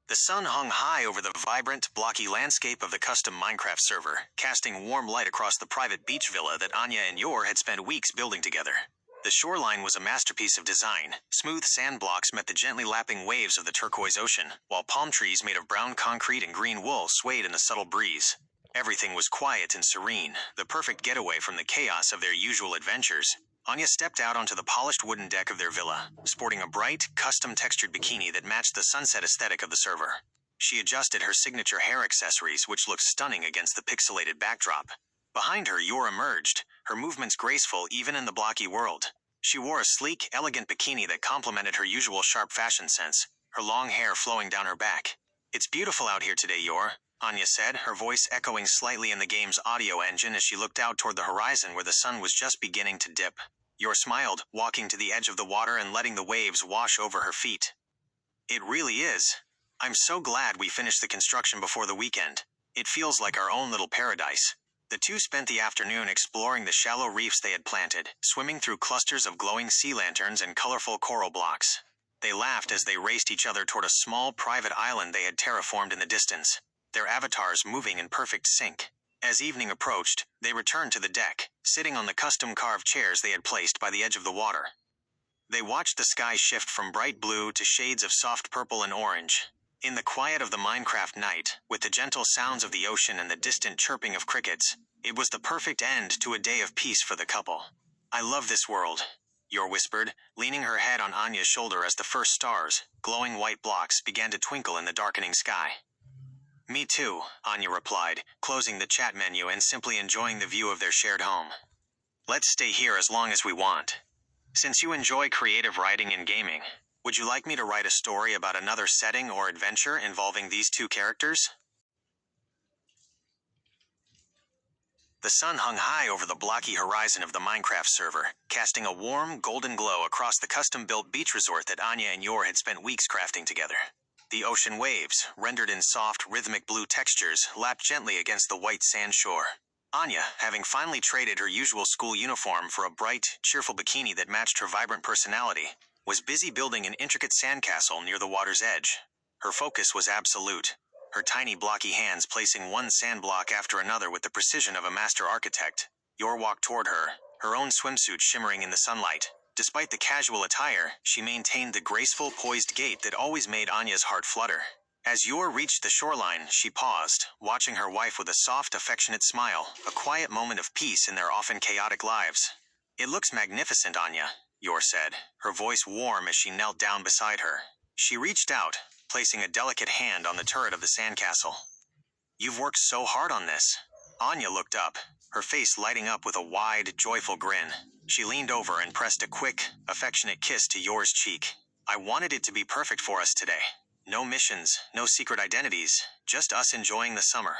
The sun hung high over the vibrant, blocky landscape of the custom Minecraft server, casting warm light across the private beach villa that Anya and Yor had spent weeks building together. The shoreline was a masterpiece of design. Smooth sand blocks met the gently lapping waves of the turquoise ocean, while palm trees made of brown concrete and green wool swayed in the subtle breeze. Everything was quiet and serene, the perfect getaway from the chaos of their usual adventures. Anya stepped out onto the polished wooden deck of their villa, sporting a bright, custom-textured bikini that matched the sunset aesthetic of the server. She adjusted her signature hair accessories, which looked stunning against the pixelated backdrop. Behind her, Yor emerged, her movements graceful even in the blocky world. She wore a sleek, elegant bikini that complemented her usual sharp fashion sense, her long hair flowing down her back. "It's beautiful out here today, Yor," Anya said, her voice echoing slightly in the game's audio engine as she looked out toward the horizon where the sun was just beginning to dip. Yor smiled, walking to the edge of the water and letting the waves wash over her feet. "It really is. I'm so glad we finished the construction before the weekend. It feels like our own little paradise." The two spent the afternoon exploring the shallow reefs they had planted, swimming through clusters of glowing sea lanterns and colorful coral blocks. They laughed as they raced each other toward a small private island they had terraformed in the distance, their avatars moving in perfect sync. As evening approached, they returned to the deck, sitting on the custom-carved chairs they had placed by the edge of the water. They watched the sky shift from bright blue to shades of soft purple and orange. In the quiet of the Minecraft night, with the gentle sounds of the ocean and the distant chirping of crickets, it was the perfect end to a day of peace for the couple. "I love this world," Yor whispered, leaning her head on Anya's shoulder as the first stars, glowing white blocks, began to twinkle in the darkening sky. "Me too," Anya replied, closing the chat menu and simply enjoying the view of their shared home. "Let's stay here as long as we want. Since you enjoy creative writing and gaming, would you like me to write a story about another setting or adventure involving these two characters?" The sun hung high over the blocky horizon of the Minecraft server, casting a warm, golden glow across the custom-built beach resort that Anya and Yor had spent weeks crafting together. The ocean waves, rendered in soft, rhythmic blue textures, lapped gently against the white sand shore. Anya, having finally traded her usual school uniform for a bright, cheerful bikini that matched her vibrant personality, was busy building an intricate sandcastle near the water's edge. Her focus was absolute, her tiny blocky hands placing one sand block after another with the precision of a master architect. Yor walked toward her, her own swimsuit shimmering in the sunlight. Despite the casual attire, she maintained the graceful, poised gait that always made Anya's heart flutter. As Yor reached the shoreline, she paused, watching her wife with a soft, affectionate smile, a quiet moment of peace in their often chaotic lives. "It looks magnificent, Anya," Yor said, her voice warm as she knelt down beside her. She reached out, placing a delicate hand on the turret of the sandcastle. "You've worked so hard on this." Anya looked up, her face lighting up with a wide, joyful grin. She leaned over and pressed a quick, affectionate kiss to Yor's cheek. "I wanted it to be perfect for us today. No missions, no secret identities, just us enjoying the summer."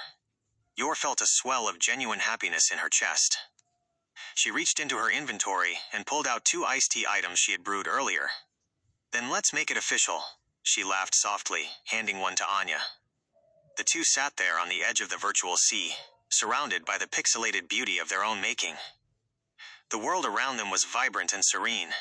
Yor felt a swell of genuine happiness in her chest. She reached into her inventory and pulled out 2 iced tea items she had brewed earlier. "Then let's make it official," she laughed softly, handing one to Anya. The two sat there on the edge of the virtual sea, surrounded by the pixelated beauty of their own making. The world around them was vibrant and serene,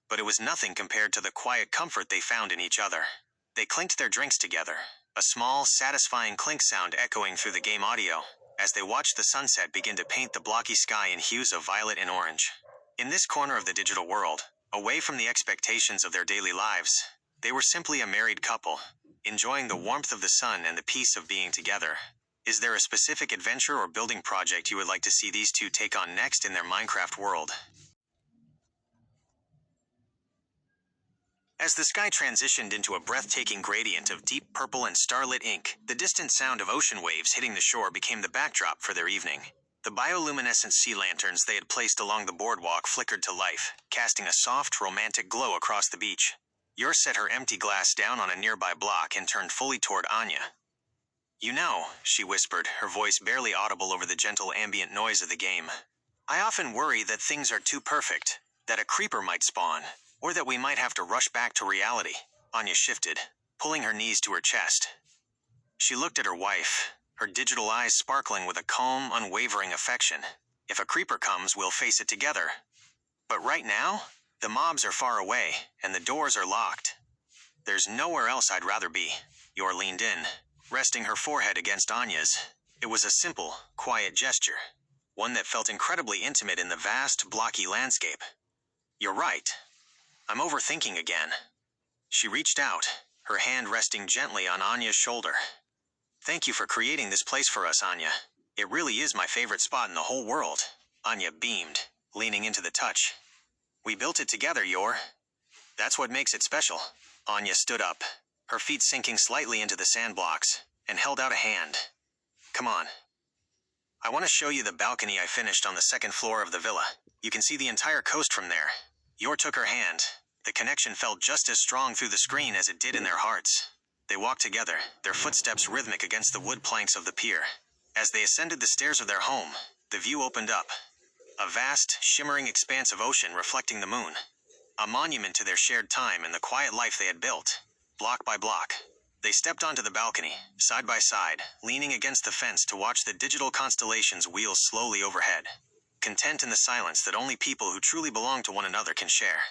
but it was nothing compared to the quiet comfort they found in each other. They clinked their drinks together, a small, satisfying clink sound echoing through the game audio, as they watched the sunset begin to paint the blocky sky in hues of violet and orange. In this corner of the digital world, away from the expectations of their daily lives, they were simply a married couple, enjoying the warmth of the sun and the peace of being together. Is there a specific adventure or building project you would like to see these two take on next in their Minecraft world? As the sky transitioned into a breathtaking gradient of deep purple and starlit ink, the distant sound of ocean waves hitting the shore became the backdrop for their evening. The bioluminescent sea lanterns they had placed along the boardwalk flickered to life, casting a soft, romantic glow across the beach. Yor set her empty glass down on a nearby block and turned fully toward Anya. "You know," she whispered, her voice barely audible over the gentle ambient noise of the game, "I often worry that things are too perfect, that a creeper might spawn, or that we might have to rush back to reality." Anya shifted, pulling her knees to her chest. She looked at her wife, her digital eyes sparkling with a calm, unwavering affection. "If a creeper comes, we'll face it together. But right now, the mobs are far away, and the doors are locked. There's nowhere else I'd rather be." Yor leaned in, resting her forehead against Anya's. It was a simple, quiet gesture, one that felt incredibly intimate in the vast, blocky landscape. You're right. I'm overthinking again. She reached out, her hand resting gently on Anya's shoulder. Thank you for creating this place for us, Anya. It really is my favorite spot in the whole world. Anya beamed, leaning into the touch. We built it together, Yor. That's what makes it special. Anya stood up, her feet sinking slightly into the sand blocks, and held out a hand. Come on. I want to show you the balcony I finished on the second floor of the villa. You can see the entire coast from there. Yor took her hand. The connection felt just as strong through the screen as it did in their hearts. They walked together, their footsteps rhythmic against the wood planks of the pier. As they ascended the stairs of their home, the view opened up. A vast, shimmering expanse of ocean reflecting the moon. A monument to their shared time and the quiet life they had built, block by block. They stepped onto the balcony, side by side, leaning against the fence to watch the digital constellations wheel slowly overhead, content in the silence that only people who truly belong to one another can share.